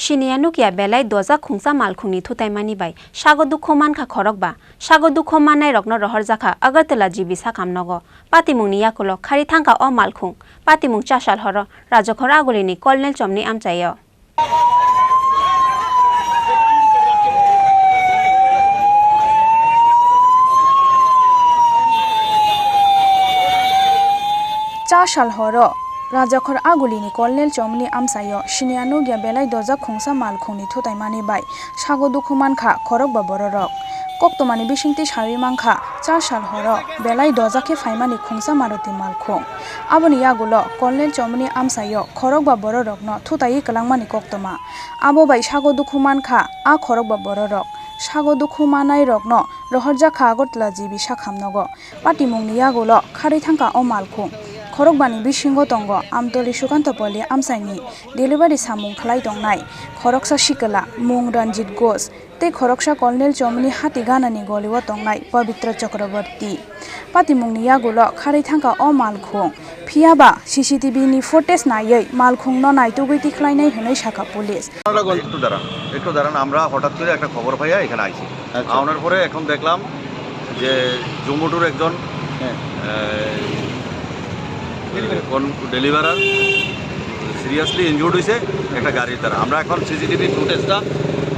Shinianukia Belai Dojak Khongsa Malkhungni Thotaimani bai Sago Dukho Mankha Khorokba Sago Dukho manai rokno rohorjaka Agartala jibi sakamnogo Patimungni yakulo khari thangka o Malkhung Patimung chasal horo Rajokhor agulini Colonel Chomni Amchaio Chasal horo Rajokhor agulini Colonel Chomni Amchaio Shinianukia Belai Dojak Khongsa Malkhungni Thotaimani bai Sago Dukho Mankha Khorokba bororok Koktomani bisingti sawi Mankha chasal horo Belai Dojake faimani Khongsa maruti Malkhung aboni yagulo Colonel Chomni Amchaio Khorokba bororokno Thotai kalangmani koktoma abo bai Sago Dukho Mankha a Khorokba bororok Sago Dukho manai rokno rohorjaka Agartala jibi sakhamnogo Patimungni yagulo khari thangka o Malkhung Khorokbani bisingo tongo amtoli sukantopoli amsaini delivery samung khlai tongnai Khoroksa sikala mung Ranjit Ghosh te Khoroksa Colonel Chomni hati ganani goliwo tongnai Pavitra Chakraborty Patimungni yagulo khari thangka o Malkhung phiaba CCTV ni footage nayei Malkhung no naitugui tikhlainai hwnai saka police একটু দাঁড়ান আমরা হঠাৎ করে একটা খবর পাইয়া এখানে আইছি আওনার পরে এখন দেখলাম যে জোমোটোর একজন ডেলিভারার সিরিয়াসলি ইনজুর্ড হয়েছে একটা গাড়ির দ্বারা আমরা এখন সিসিটিভি ফুটেজটা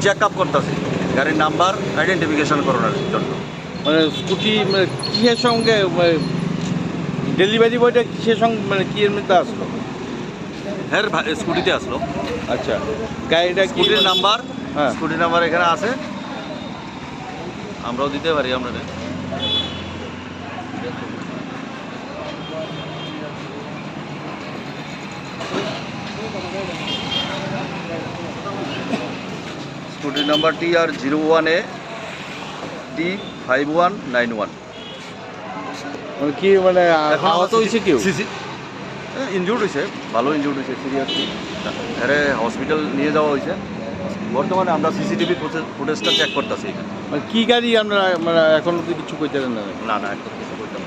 চেক আপ করতেছি গাড়ির নাম্বার আইডেন্টিফিকেশন করানোর জন্য মানে স্কুটি কিসের সঙ্গে ডেলিভারি বয়টা কিসের সঙ্গে মানে কি এর মধ্যে আসলো হ্যাঁ স্কুটিতে আসলো আচ্ছা গাড়িটা স্কুটির নাম্বার হ্যাঁ স্কুটির নাম্বার এখানে আছে আমরাও দিতে পারি আমরা স্কুটির নাম্বার TR01A D5191 কি মানে আহত হয়েছে কেউ ইনজুর্ড হয়েছে ভালো ইনজুর্ড হয়েছে সিরিয়াসলি আরে হসপিটাল নিয়ে যাওয়া হয়েছে বর্তমানে আমরা সিসিটিভি ফুটেজটা চেক করতেছি এখানে কি গাড়ি আমরা মানে এখন তো কিছু করতে না না না এখন কিছু করতে না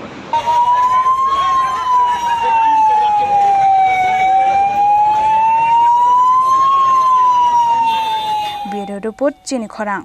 Bureau Report Chini Khorang